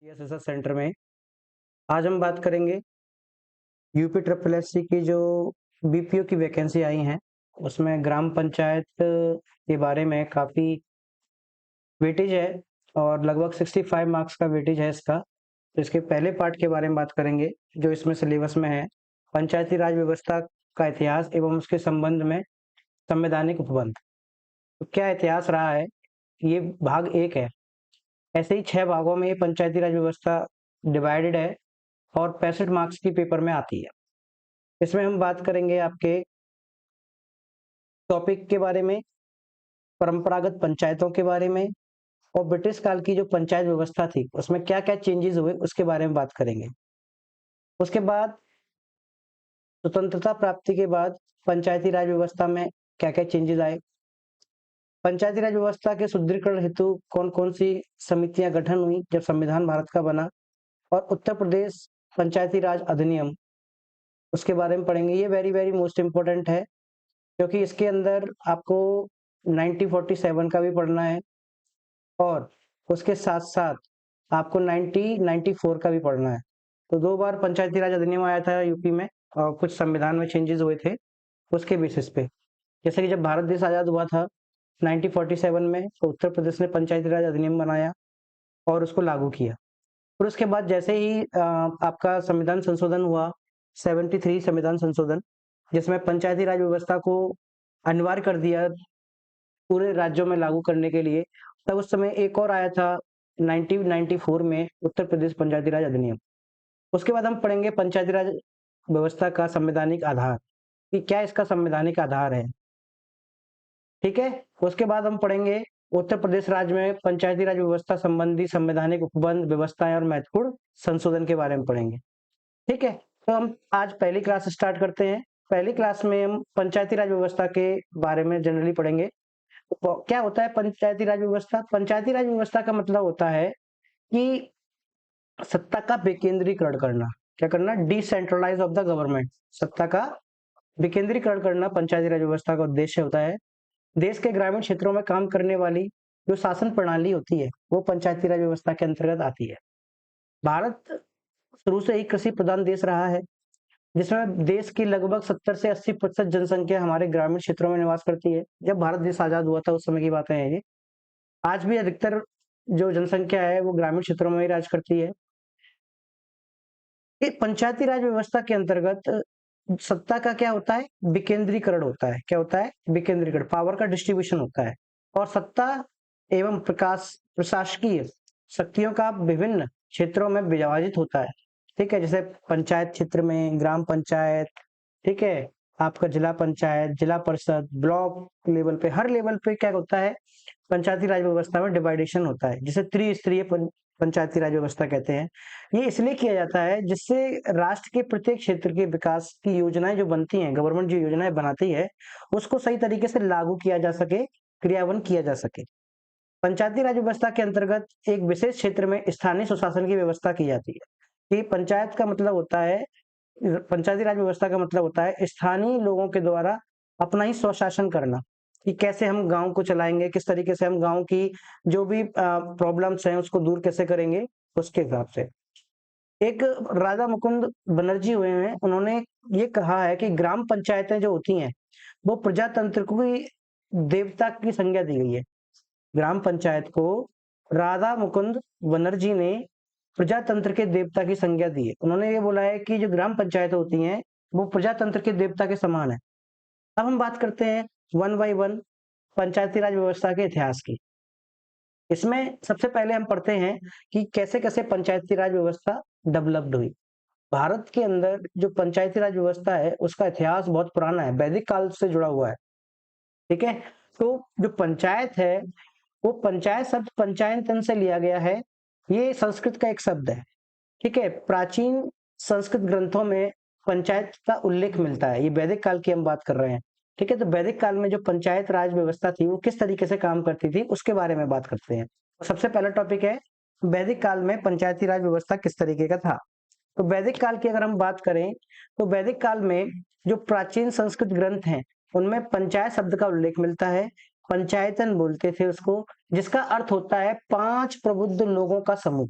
सीएसएसएस centre में आज हम बात करेंगे यूपी ट्रिपल एससी की जो बीपीओ की वैकेंसी आई हैं उसमें ग्राम पंचायत के बारे में काफ़ी वेटेज है और लगभग 65 मार्क्स का वेटेज है इसका। तो इसके पहले पार्ट के बारे में बात करेंगे जो इसमें सिलेबस में है, पंचायती राज व्यवस्था का इतिहास एवं उसके संबंध में संवैधानिक उपबंध। तो क्या इतिहास रहा है, ये भाग एक है। ऐसे ही 6 भागों में ये पंचायती राज व्यवस्था डिवाइडेड है और 65 मार्क्स की पेपर में आती है। इसमें हम बात करेंगे आपके टॉपिक के बारे में, परंपरागत पंचायतों के बारे में और ब्रिटिश काल की जो पंचायत व्यवस्था थी उसमें क्या क्या चेंजेस हुए उसके बारे में बात करेंगे। उसके बाद स्वतंत्रता प्राप्ति के बाद पंचायती राज व्यवस्था में क्या क्या चेंजेस आए, पंचायती राज व्यवस्था के सुदृढ़ीकरण हेतु कौन कौन सी समितियां गठन हुई जब संविधान भारत का बना, और उत्तर प्रदेश पंचायती राज अधिनियम उसके बारे में पढ़ेंगे। ये वेरी वेरी मोस्ट इम्पोर्टेंट है क्योंकि इसके अंदर आपको 1947 का भी पढ़ना है और उसके साथ साथ आपको 1994 का भी पढ़ना है। तो 2 बार पंचायती राज अधिनियम आया था यूपी में और कुछ संविधान में चेंजेस हुए थे उसके बेसिस पे। जैसे कि जब भारत देश आज़ाद हुआ था 1947 में, तो उत्तर प्रदेश ने पंचायती राज अधिनियम बनाया और उसको लागू किया। फिर उसके बाद जैसे ही आपका संविधान संशोधन हुआ, 73 संविधान संशोधन, जिसमें पंचायती राज व्यवस्था को अनिवार्य कर दिया पूरे राज्यों में लागू करने के लिए। तब उस समय एक और आया था 1994 में उत्तर प्रदेश पंचायती राज अधिनियम। उसके बाद हम पढ़ेंगे पंचायती राज व्यवस्था का संवैधानिक आधार, कि क्या इसका संवैधानिक आधार है। ठीक है, उसके बाद हम पढ़ेंगे उत्तर प्रदेश राज्य में पंचायती राज व्यवस्था संबंधी संवैधानिक उपबंध, व्यवस्थाएं और महत्वपूर्ण संशोधन के बारे में पढ़ेंगे। ठीक है, तो हम आज पहली क्लास स्टार्ट करते हैं। पहली क्लास में हम पंचायती राज व्यवस्था के बारे में जनरली पढ़ेंगे। तो क्या होता है पंचायती राज व्यवस्था? पंचायती राज व्यवस्था का मतलब होता है कि सत्ता का विकेंद्रीकरण करना। क्या करना? Decentralise of the government. सत्ता का विकेंद्रीकरण करना पंचायती राज व्यवस्था का उद्देश्य होता है। देश के ग्रामीण क्षेत्रों में काम करने वाली जो शासन प्रणाली होती है वो पंचायती राज व्यवस्था के अंतर्गत आती है। भारत शुरू से ही कृषि प्रधान देश रहा है, जिसमें देश की लगभग 70 से 80% जनसंख्या हमारे ग्रामीण क्षेत्रों में निवास करती है। जब भारत देश आजाद हुआ था उस समय की बातें हैं ये। आज भी अधिकतर जो जनसंख्या है वो ग्रामीण क्षेत्रों में ही राज करती है। ये पंचायती राज व्यवस्था के अंतर्गत सत्ता का क्या होता है? विकेंद्रीकरण होता है। क्या होता है? विकेंद्रीकरण, पावर का डिस्ट्रीब्यूशन होता है। और सत्ता एवं प्रकाश प्रशासकीय शक्तियों का विभिन्न क्षेत्रों में विभाजित होता है। ठीक है, जैसे पंचायत क्षेत्र में ग्राम पंचायत, ठीक है, आपका जिला पंचायत, जिला परिषद, ब्लॉक लेवल पे, हर लेवल पे क्या होता है पंचायती राज व्यवस्था में डिवाइडेशन होता है, जिसे त्रिस्तरीय पंचायती राज व्यवस्था कहते हैं। ये इसलिए किया जाता है जिससे राष्ट्र के प्रत्येक क्षेत्र के विकास की योजनाएं जो बनती हैं, गवर्नमेंट जो योजनाएं बनाती है उसको सही तरीके से लागू किया जा सके, क्रियान्वयन किया जा सके। पंचायती राज व्यवस्था के अंतर्गत एक विशेष क्षेत्र में स्थानीय सुशासन की व्यवस्था की जाती है। ये पंचायत का मतलब होता है, पंचायती राज व्यवस्था का मतलब होता है स्थानीय लोगों के द्वारा अपना ही स्वशासन करना, कि कैसे हम गांव को चलाएंगे, किस तरीके से हम गांव की जो भी प्रॉब्लम्स हैं उसको दूर कैसे करेंगे, उसके हिसाब से। एक राजा मुकुंद बनर्जी हुए हैं, उन्होंने ये कहा है कि ग्राम पंचायतें जो होती हैं वो प्रजातंत्र को ही देवता की संज्ञा दी गई है। ग्राम पंचायत को राधा मुकुंद बनर्जी ने प्रजातंत्र के देवता की संज्ञा दी है। उन्होंने ये बोला है कि जो ग्राम पंचायत होती हैं वो प्रजातंत्र के देवता के समान है। अब हम बात करते हैं वन बाय वन पंचायती राज व्यवस्था के इतिहास की। इसमें सबसे पहले हम पढ़ते हैं कि कैसे कैसे पंचायती राज व्यवस्था डेवलप्ड हुई। भारत के अंदर जो पंचायती राज व्यवस्था है उसका इतिहास बहुत पुराना है, वैदिक काल से जुड़ा हुआ है। ठीक है, तो जो पंचायत है वो पंचायत शब्द पंचायतन से लिया गया है। ये संस्कृत का एक शब्द है। ठीक है, प्राचीन संस्कृत ग्रंथों में पंचायत का उल्लेख मिलता है। ये वैदिक काल की हम बात कर रहे हैं। ठीक है, तो वैदिक काल में जो पंचायत राज व्यवस्था थी वो किस तरीके से काम करती थी उसके बारे में बात करते हैं। तो सबसे पहला टॉपिक है वैदिक काल में पंचायती राज व्यवस्था किस तरीके का था। तो वैदिक काल की अगर हम बात करें तो वैदिक काल में जो प्राचीन संस्कृत ग्रंथ हैं उनमें पंचायत शब्द का उल्लेख मिलता है। पंचायतन बोलते थे उसको, जिसका अर्थ होता है 5 प्रबुद्ध लोगों का समूह।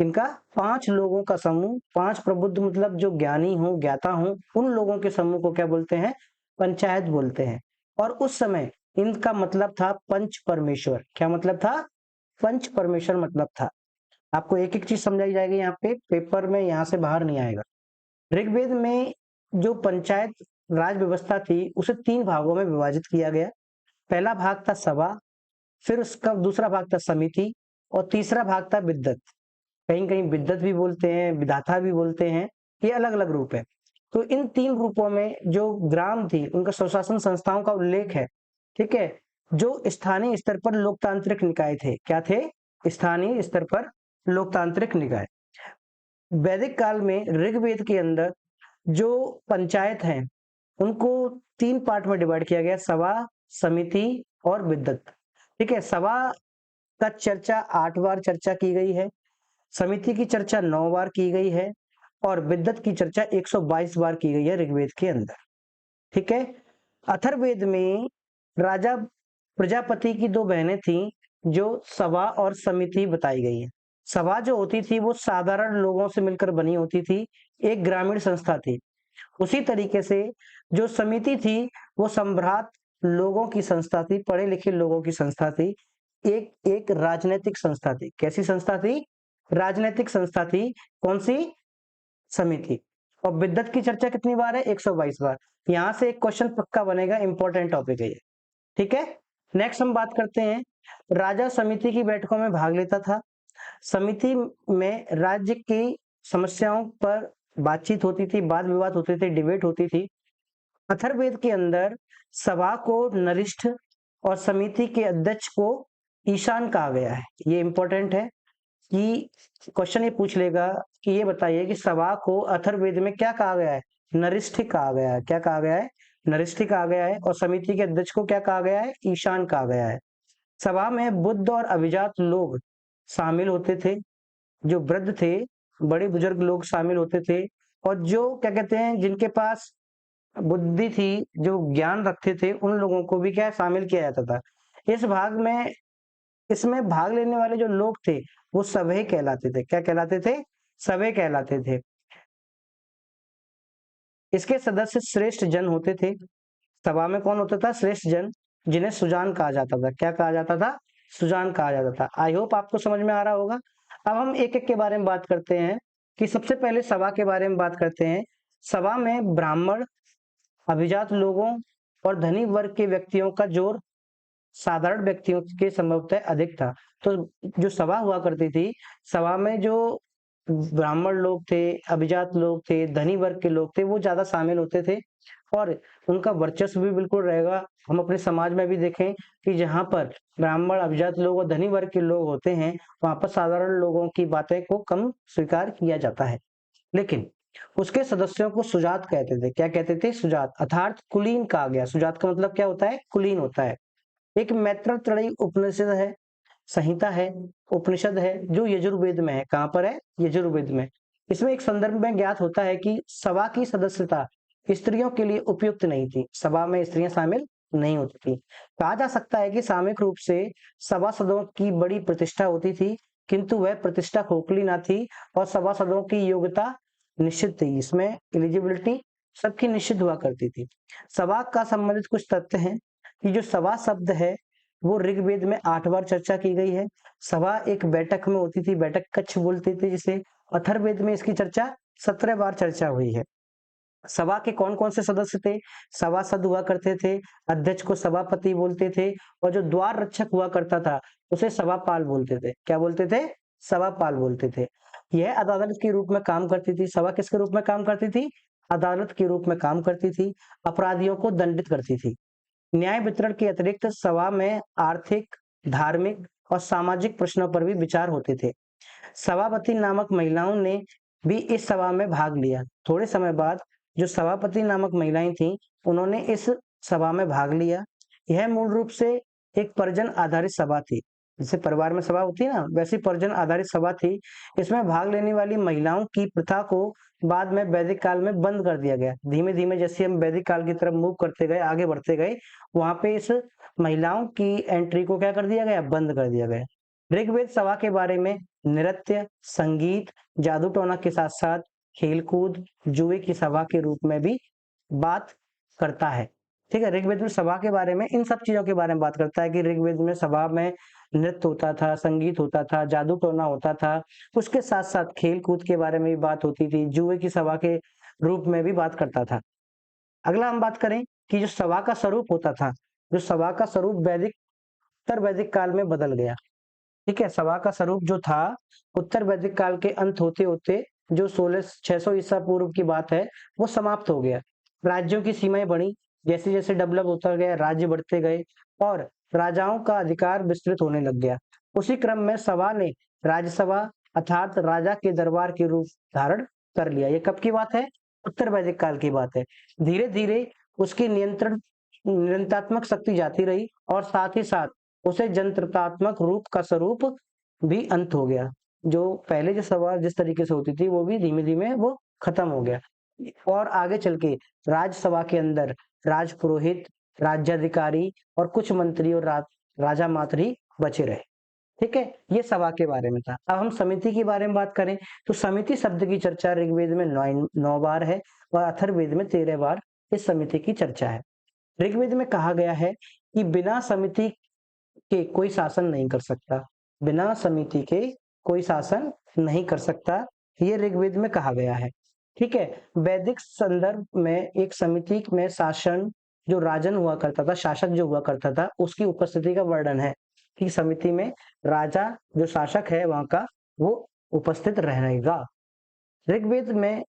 इनका 5 लोगों का समूह, 5 प्रबुद्ध मतलब जो ज्ञानी हो, ज्ञाता हो, उन लोगों के समूह को क्या बोलते हैं? पंचायत बोलते हैं। और उस समय इनका मतलब था पंच परमेश्वर। क्या मतलब था? पंच परमेश्वर मतलब था। आपको एक-एक चीज समझाई जाएगी यहाँ पे, पेपर में यहाँ से बाहर नहीं आएगा। ऋग्वेद में जो पंचायत राज व्यवस्था थी, उसे 3 भागों में विभाजित किया गया। पहला भाग था सभा, फिर उसका दूसरा भाग था समिति और तीसरा भाग था विद्वत। कहीं-कहीं विद्वत भी बोलते हैं, विधाता भी बोलते हैं, ये अलग-अलग रूप है। तो इन 3 रूपों में जो ग्राम थी, उनका स्वशासन संस्थाओं का उल्लेख है, ठीक है? जो स्थानीय स्तर पर लोकतांत्रिक निकाय थे, क्या थे? स्थानीय स्तर पर लोकतांत्रिक निकाय। वैदिक काल में ऋग्वेद के अंदर जो पंचायत हैं, उनको 3 पार्ट में डिवाइड किया गया, सभा, समिति और विद्वत। ठीक है? सभा का चर्चा 8 बार चर्चा की गई है, समिति की चर्चा 9 बार की गई है और विद्वत की चर्चा 122 बार की गई है ऋग्वेद के अंदर। ठीक है? अथर्ववेद में राजा प्रजापति की 2 बहनें थीं, जो सभा और समिति बताई गई है। सभा जो होती थी वो साधारण लोगों से मिलकर बनी होती थी, एक ग्रामीण संस्था थी। उसी तरीके से जो समिति थी वो सम्भ्रात लोगों की संस्था थी, पढ़े लिखे लोगों की संस्था थी। एक एक राजनैतिक संस्था थी। कैसी संस्था थी? राजनैतिक संस्था थी। कौन सी? समिति। और विद्वत की चर्चा कितनी बार है? 122 बार। यहां से एक क्वेश्चन पक्का बनेगा, इंपॉर्टेंट टॉपिक है ये। ठीक है? नेक्स्ट हम बात करते हैं, राजा समिति की बैठकों में भाग लेता था। समिति में राज्य की समस्याओं पर बातचीत होती थी, वाद विवाद होते थे, डिबेट होती थी। अथर्ववेद के अंदर सभा को नरिष्ठ और समिति के अध्यक्ष को ईशान कहा गया है। ये इंपॉर्टेंट है कि क्वेश्चन ये पूछ लेगा कि ये बताइए कि सभा को अथर्ववेद में क्या कहा गया है? नरिष्ठ कहा गया है। क्या कहा गया है? नरिष्ठ कहा गया है। और समिति के अध्यक्ष को क्या कहा गया है? ईशान कहा गया है। सभा में बुद्ध और अभिजात लोग शामिल होते थे, जो वृद्ध थे, बड़े बुजुर्ग लोग शामिल होते थे और जो क्या कहते हैं, जिनके पास बुद्धि थी, जो ज्ञान रखते थे, उन लोगों को भी क्या शामिल किया जाता था। इस भाग में इसमें भाग लेने वाले जो लोग थे, वो सभे कहलाते थे। क्या कहलाते थे? सभे कहलाते थे। इसके सदस्य श्रेष्ठ जन होते थे। सभा में कौन होता था? श्रेष्ठ जन, जिन्हें सुजान कहा जाता था। क्या कहा जाता था? सुजान कहा जाता था। आई होप आपको समझ में आ रहा होगा। अब हम एक-एक के बारे में बात करते हैं कि सबसे पहले सभा के बारे में बात करते हैं। सभा में ब्राह्मण, अभिजात लोगों और धनी वर्ग के व्यक्तियों का जोर साधारण व्यक्तियों के संभवतः अधिक था। तो जो सभा हुआ करती थी, सभा में जो ब्राह्मण लोग थे, अभिजात लोग थे, धनी वर्ग के लोग थे, वो ज्यादा शामिल होते थे और उनका वर्चस्व भी बिल्कुल रहेगा। हम अपने समाज में भी देखें कि जहाँ पर ब्राह्मण, अभिजात लोग और धनी वर्ग के लोग होते हैं, वहां पर साधारण लोगों की बातें को कम स्वीकार किया जाता है। लेकिन उसके सदस्यों को सुजात कहते थे। क्या कहते थे? सुजात, अर्थात कुलीन कहा गया। सुजात का मतलब क्या होता है? कुलीन होता है। एक मैत्रेयी उपनिषद है, संहिता है, उपनिषद है, जो यजुर्वेद में है। कहाँ पर है? यजुर्वेद में। इसमें एक संदर्भ में ज्ञात होता है कि सभा की सदस्यता स्त्रियों के लिए उपयुक्त नहीं थी। सभा में स्त्रियां शामिल नहीं होती थी। कहा जा सकता है कि सामूहिक रूप से सभासदों की बड़ी प्रतिष्ठा होती थी, किंतु वह प्रतिष्ठा खोखली ना थी और सभासदों की योग्यता निश्चित थी। इसमें एलिजिबिलिटी सबकी निश्चित हुआ करती थी। सभा का संबंधित कुछ तथ्य हैं कि जो सभा शब्द है वो ऋग्वेद में 8 बार चर्चा की गई है। सभा एक बैठक में होती थी, बैठक कक्ष बोलते थे जिसे। अथर्ववेद में इसकी चर्चा 17 बार चर्चा हुई है। सभा के कौन-कौन से सदस्य थे? सभासद हुआ करते थे, अध्यक्ष को सभापति बोलते थे और जो द्वार रक्षक हुआ करता था उसे सभापाल बोलते थे। क्या बोलते थे? सभापाल बोलते थे। यह अदालत के रूप में काम करती थी। सभा किसके रूप में काम करती थी? अदालत के रूप में काम करती थी। अपराधियों को दंडित करती थी। न्याय वितरण के अतिरिक्त सभा में आर्थिक, धार्मिक और सामाजिक प्रश्नों पर भी विचार होते थे। सभापति नामक महिलाओं ने भी इस सभा में भाग लिया। थोड़े समय बाद जो सभापति नामक महिलाएं थीं, उन्होंने इस सभा में भाग लिया। यह मूल रूप से एक परिजन आधारित सभा थी। जैसे परिवार में सभा होती है ना, वैसी परिजन आधारित सभा थी। इसमें भाग लेने वाली महिलाओं की प्रथा को बाद में वैदिक काल में बंद कर दिया गया। धीमे-धीमे जैसे हम वैदिक काल की तरफ मूव करते गए, आगे बढ़ते गए, वहां पे इस महिलाओं की एंट्री को क्या कर दिया गया? बंद कर दिया गया। ऋग्वेद सभा के बारे में नृत्य, संगीत, जादू टोना के साथ साथ खेलकूद, जुए की सभा के रूप में भी बात करता है। ठीक है, ऋग्वेद में सभा के बारे में इन सब चीजों के बारे में बात करता है कि ऋग्वेद में सभा में नृत्य होता था, संगीत होता था, जादू टोना होता था, उसके साथ साथ खेल कूद के बारे में भी बात होती थी, जुए की सभा के रूप में भी बात करता था। अगला हम बात करें कि जो सभा का स्वरूप होता था, जो सभा का स्वरूप उत्तर वैदिक काल में बदल गया। ठीक है, सभा का स्वरूप जो था उत्तर वैदिक काल के अंत होते होते जो 600 ईसा पूर्व की बात है वो समाप्त हो गया। राज्यों की सीमाएं बढ़ी, जैसे जैसे डेवलप होता गया राज्य बढ़ते गए और राजाओं का अधिकार विस्तृत होने लग गया। उसी क्रम में सभा ने राज्यसभा अर्थात राजा के दरबार के रूप धारण कर लिया। ये कब की बात है? उत्तर वैदिक काल की बात है। धीरे धीरे उसकी नियंत्रणात्मक शक्ति जाती रही और साथ ही साथ उसे जनत्रतात्मक रूप का स्वरूप भी अंत हो गया। जो पहले जो सभा जिस तरीके से होती थी वो भी धीमे धीमे वो खत्म हो गया और आगे चल के राज्यसभा के अंदर राजपुरोहित, राज्याधिकारी और कुछ मंत्री और राजा मात्र ही बचे रहे। ठीक है, ये सभा के बारे में था। अब हम समिति के बारे में बात करें तो समिति शब्द की चर्चा ऋग्वेद में 9 बार है और अथर्ववेद में 13 बार इस समिति की चर्चा है। ऋग्वेद में कहा गया है कि बिना समिति के कोई शासन नहीं कर सकता, बिना समिति के कोई शासन नहीं कर सकता, ये ऋग्वेद में कहा गया है। ठीक है, वैदिक संदर्भ में एक समिति में शासन जो राजन हुआ करता था, शासक जो हुआ करता था, उसकी उपस्थिति का वर्णन है कि समिति में राजा जो शासक है वहां का वो उपस्थित रहेगा। ऋग्वेद में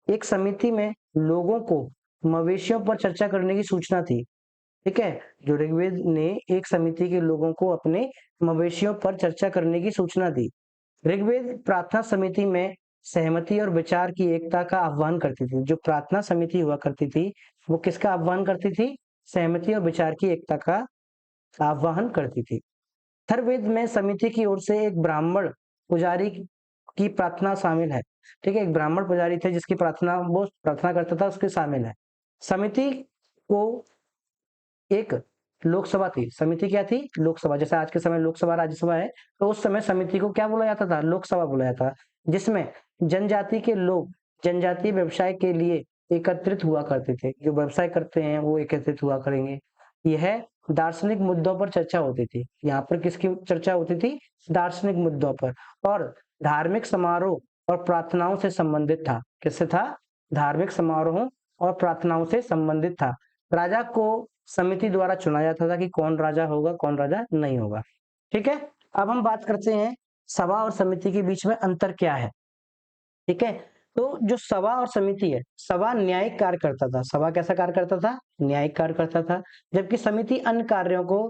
एक समिति में लोगों को मवेशियों पर चर्चा करने की सूचना थी। ठीक है, जो ऋग्वेद ने एक समिति के लोगों को अपने मवेशियों पर चर्चा करने की सूचना दी। ऋग्वेद प्रार्थना समिति में सहमति और विचार की एकता का आह्वान करती थी। जो प्रार्थना समिति हुआ करती थी वो किसका आह्वान करती थी? सहमति और विचार की एकता का आह्वान करती थी। अथर्ववेद में समिति की ओर से एक ब्राह्मण पुजारी की प्रार्थना शामिल है। ठीक है, एक ब्राह्मण पुजारी थे जिसकी प्रार्थना वो प्रार्थना करता था, उसके शामिल है। समिति को एक लोकसभा थी। समिति क्या थी? लोकसभा। जैसे आज के समय लोकसभा राज्यसभा है तो उस समय समिति को क्या बोला जाता था? लोकसभा बोला जाता, जिसमें जनजाति के लोग जनजातीय व्यवसाय के लिए एकत्रित हुआ करते थे। जो व्यवसाय करते हैं वो एकत्रित हुआ करेंगे। यह दार्शनिक मुद्दों पर चर्चा होती थी। यहाँ पर किसकी चर्चा होती थी? दार्शनिक मुद्दों पर। और धार्मिक समारोह और प्रार्थनाओं से संबंधित था। किससे था? धार्मिक समारोहों और प्रार्थनाओं से संबंधित था। राजा को समिति द्वारा चुना जाता था कि कौन राजा होगा कौन राजा नहीं होगा। ठीक है, अब हम बात करते हैं सभा और समिति के बीच में अंतर क्या है। ठीक है, तो जो सभा और समिति है, सभा न्यायिक कार्य करता था। सभा कैसा कार्य करता था? न्यायिक कार्य करता था, जबकि समिति अन्य कार्यों को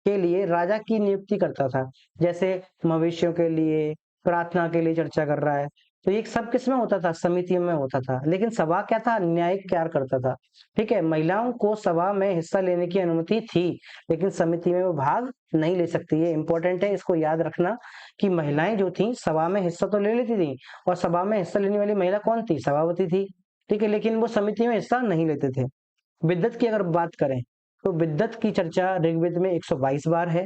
के लिए राजा की नियुक्ति करता था। जैसे मवेशियों के लिए, प्रार्थना के लिए चर्चा कर रहा है, तो ये सब किसमें होता था? समितियों में होता था। लेकिन सभा क्या था? न्यायिक कार्य करता था। ठीक है, महिलाओं को सभा में हिस्सा लेने की अनुमति थी, लेकिन समिति में वो भाग नहीं ले सकती। ये इंपॉर्टेंट है, इसको याद रखना कि महिलाएं जो थी सभा में हिस्सा तो ले लेती थी, और सभा में हिस्सा लेने वाली महिला कौन थी? सभापति थी। ठीक है, लेकिन वो समिति में हिस्सा नहीं लेते थे। विद्वत की अगर बात करें तो विद्वत की चर्चा ऋग्वेद में 122 बार है।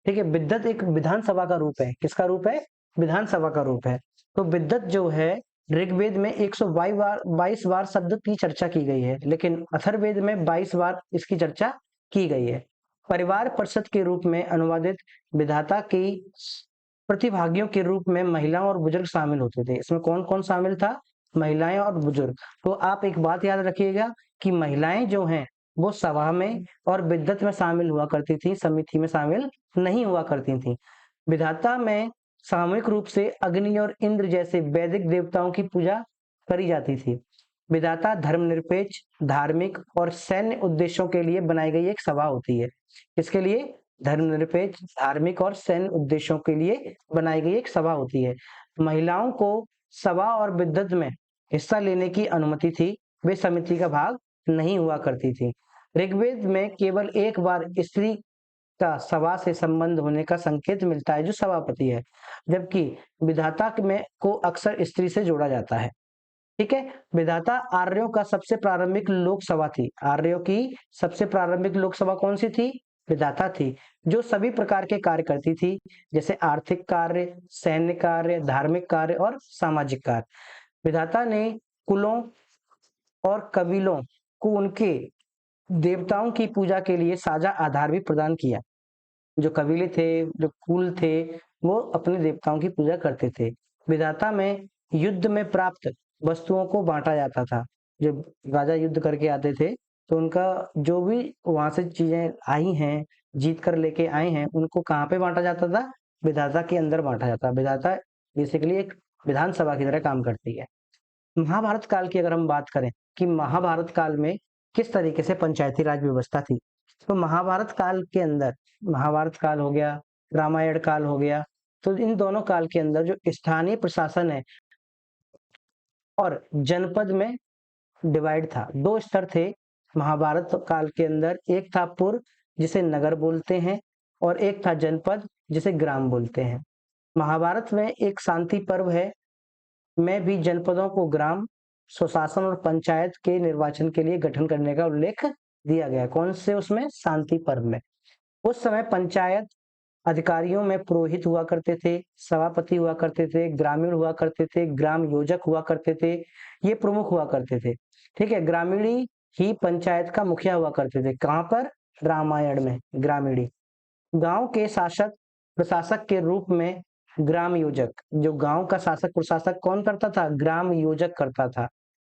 ठीक है, विद्वत एक विधानसभा का रूप है। किसका रूप है? विधानसभा का रूप है। तो विद्वत जो है ऋग्वेद में 122 बार शब्द की चर्चा की गई है, लेकिन अथर्ववेद में 22 बार इसकी चर्चा की गई है। परिवार परिषद के रूप में अनुवादित विधाता की प्रतिभागियों के रूप में महिलाओं और बुजुर्ग शामिल होते थे। इसमें कौन कौन शामिल था? महिलाएं और बुजुर्ग। तो आप एक बात याद रखिएगा कि महिलाएं जो हैं वो सभा में और विद्वत में शामिल हुआ करती थी, समिति में शामिल नहीं हुआ करती थी। विधाता में सामूहिक रूप से अग्नि और इंद्र जैसे वैदिक देवताओं की पूजा करी जाती थी। विधाता धर्मनिरपेक्ष, धार्मिक और सैन्य उद्देश्यों के लिए बनाई गई एक सभा होती है। इसके लिए धर्मनिरपेक्ष, धार्मिक और सैन्य उद्देश्यों के लिए बनाई गई एक सभा होती है। महिलाओं को सभा और विद्वत में हिस्सा लेने की अनुमति थी, वे समिति का भाग नहीं हुआ करती थी। ऋग्वेद में केवल एक बार स्त्री का सभा से संबंध होने का संकेत मिलता है जो सभापति है, जबकि विधाता में को अक्सर स्त्री से जोड़ा जाता है। ठीक है, विधाता आर्यों का सबसे प्रारंभिक लोकसभा थी। आर्यों की सबसे प्रारंभिक लोकसभा कौन सी थी? विधाता थी, जो सभी प्रकार के कार्य करती थी, जैसे आर्थिक कार्य, सैन्य कार्य, धार्मिक कार्य और सामाजिक कार्य। विधाता ने कुलों और कबीलों को उनके देवताओं की पूजा के लिए साझा आधार भी प्रदान किया। जो कबीले थे, जो कुल थे, वो अपने देवताओं की पूजा करते थे। विधाता में युद्ध में प्राप्त वस्तुओं को बांटा जाता था। जब राजा युद्ध करके आते थे, तो उनका जो भी वहां से चीजें आई हैं, जीत कर लेके आए हैं, उनको कहाँ पे बांटा जाता था? विधाता के अंदर बांटा जाता। विधाता बेसिकली एक विधानसभा की तरह काम करती है। महाभारत काल की अगर हम बात करें कि महाभारत काल में किस तरीके से पंचायती राज व्यवस्था थी, तो महाभारत काल के अंदर, महाभारत काल हो गया, रामायण काल हो गया, तो इन दोनों काल के अंदर जो स्थानीय प्रशासन है और जनपद में डिवाइड था। दो स्तर थे महाभारत काल के अंदर। एक था पुर, जिसे नगर बोलते हैं, और एक था जनपद, जिसे ग्राम बोलते हैं। महाभारत में एक शांति पर्व है में भी जनपदों को ग्राम स्वशासन और पंचायत के निर्वाचन के लिए गठन करने का उल्लेख दिया गया। कौन से? उसमें शांति पर्व में। उस समय पंचायत अधिकारियों में पुरोहित हुआ करते थे, सभापति हुआ करते थे, ग्रामीण हुआ करते थे, ग्राम योजक हुआ करते थे, ये प्रमुख हुआ करते थे। ठीक है, ग्रामीणी ही पंचायत का मुखिया हुआ करते थे। कहां पर? रामायण में ग्रामीणी। गांव के शासक प्रशासक के रूप में ग्राम योजक, जो गांव का शासक प्रशासक कौन करता था? ग्राम योजक करता था।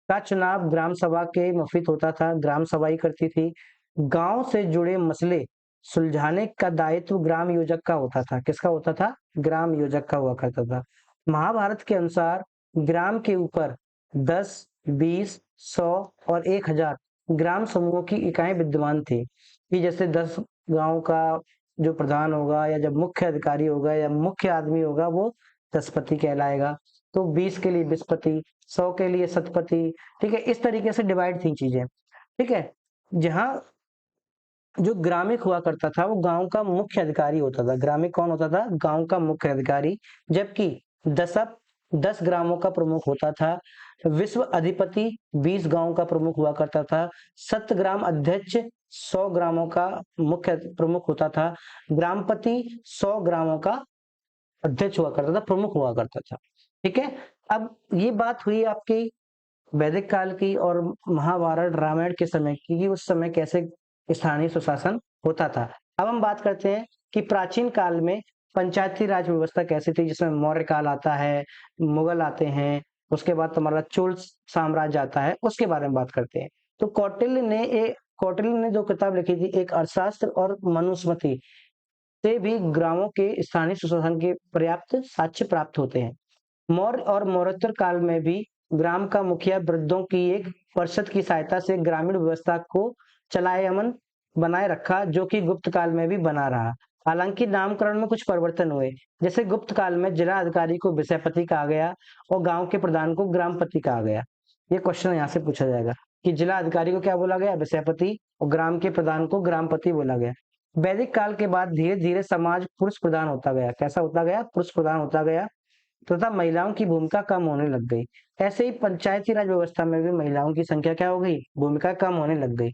का चुनाव ग्राम सभा के मुफित होता था, ग्राम सभा ही करती थी। गांव से जुड़े मसले सुलझाने का दायित्व ग्राम योजक का होता था। किसका होता था? ग्राम योजक का हुआ करता था। महाभारत के अनुसार ग्राम के ऊपर 10, 20, 100 और 1000 ग्राम समूहों की इकाइयां विद्यमान थी। कि जैसे 10 गांव का जो प्रधान होगा, या जब मुख्य अधिकारी होगा, या मुख्य आदमी होगा, वो दसपति कहलाएगा। तो 20 के लिए बिस्पति, 100 के लिए शतपति। ठीक है, इस तरीके से डिवाइड थी चीजें। ठीक है, जहां जो ग्रामिक हुआ करता था, वो गांव का मुख्य अधिकारी होता था। ग्रामिक कौन होता था? गांव का मुख्य अधिकारी। जबकि दसप 10 ग्रामों का प्रमुख होता था। विश्व अधिपति 20 गांव का प्रमुख हुआ करता था। सतग्राम अध्यक्ष 100 ग्रामों का मुख्य प्रमुख होता था। ग्रामपति 100 ग्रामों का अध्यक्ष हुआ करता था, प्रमुख हुआ करता था। ठीक है, अब ये बात हुई आपकी वैदिक काल की और महाभारत रामायण के समय की, कि उस समय कैसे स्थानीय सुशासन होता था। अब हम बात करते हैं कि प्राचीन काल में पंचायती राज व्यवस्था कैसी थी, जिसमें मौर्य काल आता है, मुगल आते हैं, उसके बाद तुम्हारा चोल साम्राज्य आता है, उसके बारे में बात करते हैं। तो कौटिल्य ने जो किताब लिखी थी, एक अर्थशास्त्र और मनुस्मृति, से भी ग्रामों के स्थानीय सुशासन के पर्याप्त साक्ष्य प्राप्त होते हैं। मौर्य और मौर्योत्तर काल में भी ग्राम का मुखिया वृद्धों की एक परिषद की सहायता से ग्रामीण व्यवस्था को चलायमान बनाए रखा, जो कि गुप्त काल में भी बना रहा। हालांकि नामकरण में कुछ परिवर्तन हुए। जैसे गुप्त काल में जिला अधिकारी को विषयपति कहा गया और गांव के प्रधान को ग्रामपति कहा गया। ये क्वेश्चन यहाँ से पूछा जाएगा कि जिला अधिकारी को क्या बोला गया? विषयपति, और ग्राम के प्रधान को ग्रामपति बोला गया। वैदिक काल के बाद धीरे धीरे समाज पुरुष प्रधान होता गया। कैसा होता गया? पुरुष प्रधान होता गया, तथा महिलाओं की भूमिका कम होने लग गई। ऐसे ही पंचायती राज व्यवस्था में भी महिलाओं की संख्या क्या हो गई? भूमिका कम होने लग गई।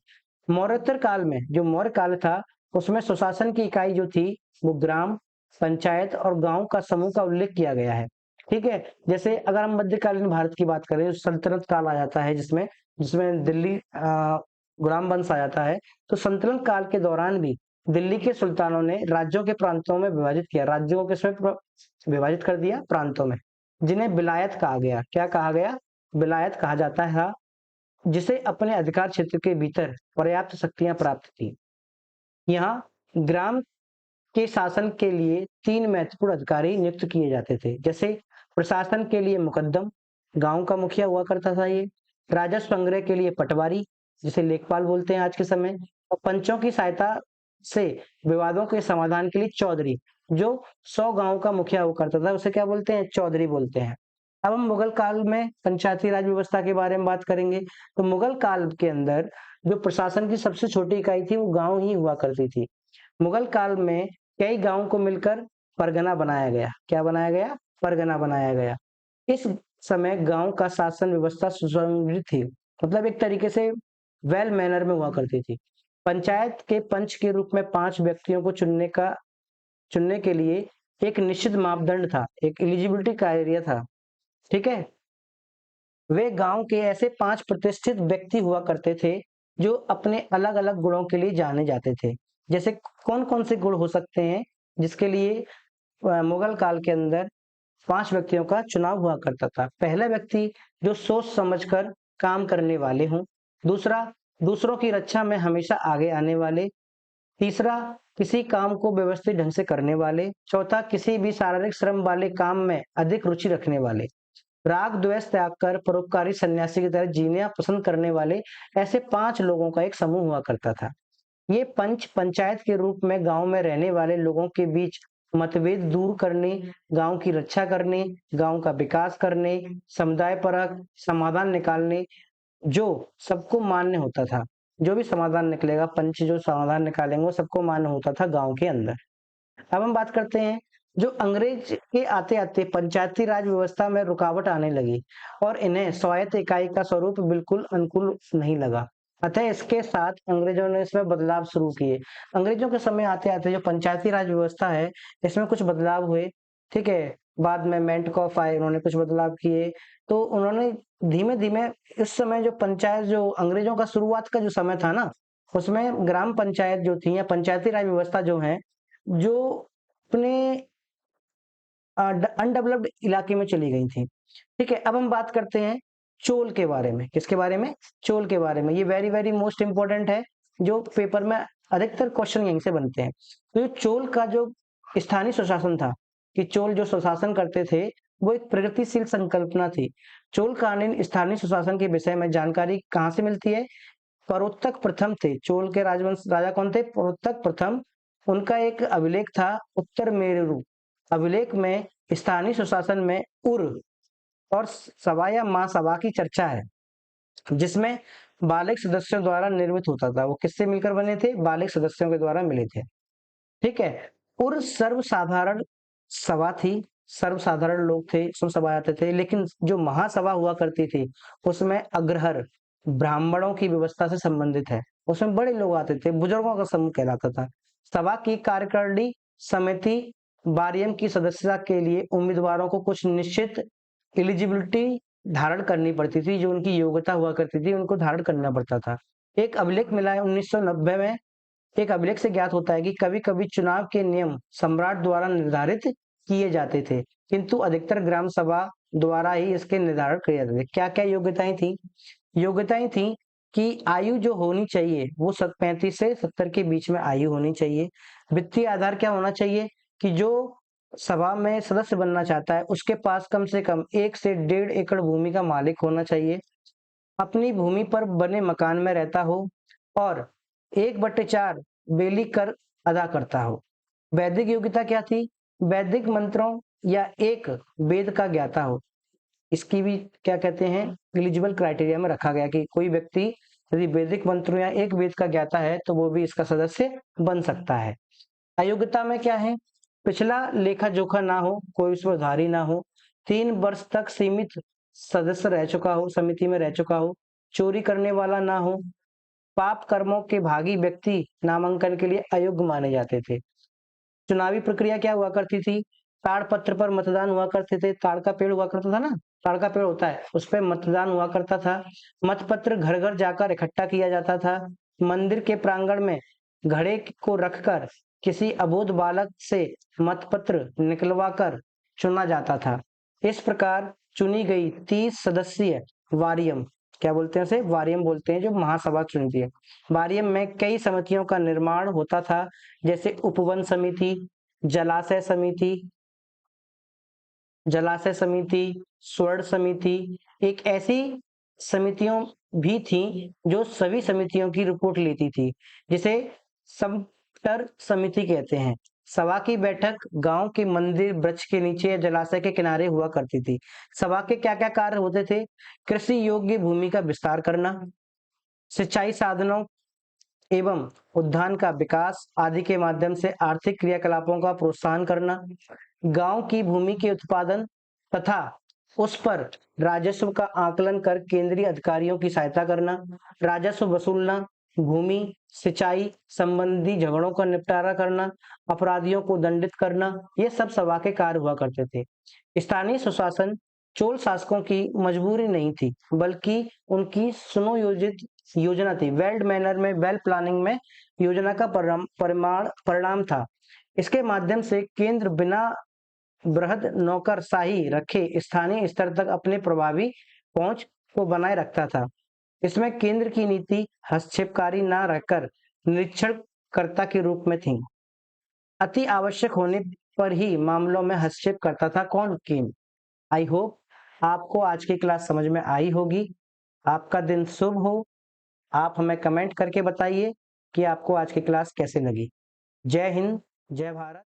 मौर्योत्तर काल में, जो मौर्य काल था, उसमें सुशासन की इकाई जो थी, वो ग्राम, पंचायत और गांव का समूह का उल्लेख किया गया है। ठीक है, जैसे अगर हम मध्यकालीन भारत की बात करें, सल्तनत काल आ जाता है, जिसमें जिसमें दिल्ली गुलाम वंश आ जाता है। तो संतुलन काल के दौरान भी दिल्ली के सुल्तानों ने राज्यों के प्रांतों में विभाजित किया। राज्यों को किसमें विभाजित कर दिया? प्रांतों में, जिन्हें विलायत कहा गया। क्या कहा गया? विलायत कहा जाता है, जिसे अपने अधिकार क्षेत्र के भीतर पर्याप्त शक्तियां प्राप्त थी। यहाँ ग्राम के शासन के लिए 3 महत्वपूर्ण अधिकारी नियुक्त किए जाते थे। जैसे प्रशासन के लिए मुकद्दम, गांव का मुखिया हुआ करता था ये। राजस्व संग्रह के लिए पटवारी, जिसे लेखपाल बोलते हैं आज के समय। और पंचों की सहायता से विवादों के समाधान के लिए चौधरी, जो 100 गांव का मुखिया हुआ करता था, उसे क्या बोलते हैं? चौधरी बोलते हैं। अब हम मुगल काल में पंचायती राज व्यवस्था के बारे में बात करेंगे। तो मुगल काल के अंदर जो प्रशासन की सबसे छोटी इकाई थी, वो गांव ही हुआ करती थी। मुगल काल में कई गांवों को मिलकर परगना बनाया गया। क्या बनाया गया? परगना बनाया गया। इस समय गांव का शासन व्यवस्था सुसंगठित थी, मतलब एक तरीके से वेल मैनर में हुआ करती थी। पंचायत के पंच के रूप में 5 व्यक्तियों को चुनने के लिए एक निश्चित मापदंड था, एक एलिजिबिलिटी क्राइटेरिया था, ठीक है? वे गांव के ऐसे 5 प्रतिष्ठित व्यक्ति हुआ करते थे जो अपने अलग-अलग गुणों के लिए जाने जाते थे। जैसे कौन-कौन से गुण हो सकते हैं जिसके लिए मुगल काल के अंदर 5 व्यक्तियों का चुनाव हुआ करता था। पहला व्यक्ति जो सोच समझकर काम करने वाले हों, दूसरा दूसरों की रक्षा में हमेशा आगे आने वाले, तीसरा किसी काम को व्यवस्थित ढंग से करने वाले, चौथा किसी भी शारीरिक श्रम वाले काम में अधिक रुचि रखने वाले, राग द्वेष त्याग कर परोपकारी सन्यासी की तरह जीना पसंद करने वाले, ऐसे 5 लोगों का एक समूह हुआ करता था। ये पंच पंचायत के रूप में गांव में रहने वाले लोगों के बीच मतभेद दूर करने, गांव की रक्षा करने, गांव का विकास करने, समुदाय परक समाधान निकालने, जो सबको मान्य होता था। जो भी समाधान निकलेगा, पंच जो समाधान निकालेंगे वो सबको मान्य होता था गांव के अंदर। अब हम बात करते हैं, जो अंग्रेज के आते-आते पंचायती राज व्यवस्था में रुकावट आने लगी और इन्हें स्वायत्त इकाई का स्वरूप बिल्कुल अनुकूल नहीं लगा। अतः इसके साथ अंग्रेजों ने इसमें बदलाव शुरू किए। अंग्रेजों के समय आते-आते जो पंचायती राज व्यवस्था है, इसमें कुछ बदलाव हुए, ठीक है? बाद में मेंटकॉफ आए, उन्होंने कुछ बदलाव किए, तो उन्होंने धीमे-धीमे इस समय जो पंचायत जो अंग्रेजों का शुरुआत का जो समय था ना, उसमें ग्राम पंचायत जो थी या पंचायती राज व्यवस्था जो है, जो अपने अनडेवलप्ड इलाके में चली गई थी। ठीक है, अब हम बात करते हैं चोल के बारे में। किसके बारे में? चोल के बारे में। ये वेरी वेरी मोस्ट इंपॉर्टेंट है, जो पेपर में अधिकतर क्वेश्चन यहीं से बनते हैं। तो ये चोल का जो स्थानीय सुशासन था, कि चोल जो सुशासन करते थे, वो एक प्रगतिशील संकल्पना थी। चोल कालीन स्थानीय सुशासन के विषय में जानकारी कहाँ से मिलती है? परोत्तक प्रथम थे। चोल के राजवंश राजा कौन थे? परोत्तक प्रथम। उनका एक अभिलेख था उत्तर मेरू। अभिलेख में स्थानीय सुशासन में उर और सभा या महासभा की चर्चा है, जिसमें बालिग सदस्यों द्वारा निर्मित होता था। वो किससे मिलकर बने थे? बालिग सदस्यों के द्वारा मिले थे। ठीक है। उर सर्वसाधारण सभा थी, सर्वसाधारण लोग थे, उसमें सभा आते थे, लेकिन जो महासभा हुआ करती थी, उसमें अग्रहर ब्राह्मणों की व्यवस्था से संबंधित है। उसमें बड़े लोग आते थे, बुजुर्गों का समूह कहलाता था। सभा की कार्यकारिणी समिति बारियम की सदस्यता के लिए उम्मीदवारों को कुछ निश्चित एलिजिबिलिटी धारण करनी पड़ती थी, जो उनकी योग्यता हुआ करती थी, उनको धारण करना पड़ता था। एक अभिलेख मिला है 1990 में, एक अभिलेख से ज्ञात होता है कि कभी-कभी चुनाव के नियम सम्राट द्वारा निर्धारित किए जाते थे, किंतु अधिकतर ग्राम सभा द्वारा ही इसके निर्धारण किए जाते थे। क्या-क्या योग्यताएं थी? योग्यताएं थी कि आयु जो होनी चाहिए वो 35 से 70 के बीच में आयु होनी चाहिए। वित्तीय आधार क्या होना चाहिए? कि जो सभा में सदस्य बनना चाहता है, उसके पास कम से कम 1 से 1.5 एकड़ भूमि का मालिक होना चाहिए, अपनी भूमि पर बने मकान में रहता हो और 1/4 बेली कर अदा करता हो। वैदिक योग्यता क्या थी? वैदिक मंत्रों या एक वेद का ज्ञाता हो। इसकी भी क्या कहते हैं, एलिजिबल क्राइटेरिया में रखा गया कि कोई व्यक्ति यदि वैदिक मंत्रों या एक वेद का ज्ञाता है तो वो भी इसका सदस्य बन सकता है। अयोग्यता में क्या है? पिछला लेखा जोखा ना हो, कोई उसमें उधारी ना हो, 3 वर्ष तक सीमित सदस्य रह चुका हो, समिति में रह चुका हो, चोरी करने वाला ना हो, पाप कर्मों के भागी व्यक्ति नामांकन के लिए अयोग्य माने जाते थे। चुनावी प्रक्रिया क्या हुआ करती थी? ताड़ पत्र पर मतदान हुआ करते थे। ताड़ का पेड़ हुआ करता था ना, ताड़ का पेड़ होता है, उस पर मतदान हुआ करता था। मतपत्र घर घर जाकर इकट्ठा किया जाता था। मंदिर के प्रांगण में घड़े को रखकर किसी अबोध बालक से मतपत्र निकलवा कर चुना जाता था। इस प्रकार चुनी गई 30 सदस्यीय वारियम, क्या बोलते हैं उसे? वारियम बोलते हैं, जो महासभा चुनती है। वारियम में कई समितियों का निर्माण होता था, जैसे उपवन समिति, जलाशय समिति, जलाशय समिति, स्वर्ण समिति। एक ऐसी समितियों भी थी जो सभी समितियों की रिपोर्ट लेती थी, जिसे समटर समिति कहते हैं। सभा की बैठक गांव के मंदिर वृक्ष के नीचे या जलाशय के किनारे हुआ करती थी। सभा के क्या-क्या कार्य होते थे? कृषि योग्य भूमि का विस्तार करना, सिंचाई साधनों एवं उद्यान का विकास आदि के माध्यम से आर्थिक क्रियाकलापों का प्रोत्साहन करना, गांव की भूमि के उत्पादन तथा उस पर राजस्व का आकलन कर केंद्रीय अधिकारियों की सहायता करना, राजस्व वसूलना, भूमि, सिंचाई संबंधी झगड़ों का निपटारा करना, अपराधियों को दंडित करना, ये सब सभा के कार्य हुआ करते थे। स्थानीय सुशासन चोल शासकों की मजबूरी नहीं थी, बल्कि उनकी सुनियोजित योजना थी। वेल मैनर में, वेल प्लानिंग में योजना का परिणाम था। इसके माध्यम से केंद्र बिना बृहद नौकरशाही रखे स्थानीय स्तर तक अपने प्रभावी पहुंच को बनाए रखता था। इसमें केंद्र की नीति हस्तक्षेपकारी न रहकर निरीक्षणकर्ता के रूप में थी। अति आवश्यक होने पर ही मामलों में हस्तक्षेप करता था कौन? केंद्र। आई होप आपको आज की क्लास समझ में आई होगी। आपका दिन शुभ हो। आप हमें कमेंट करके बताइए कि आपको आज की क्लास कैसे लगी। जय हिंद, जय भारत।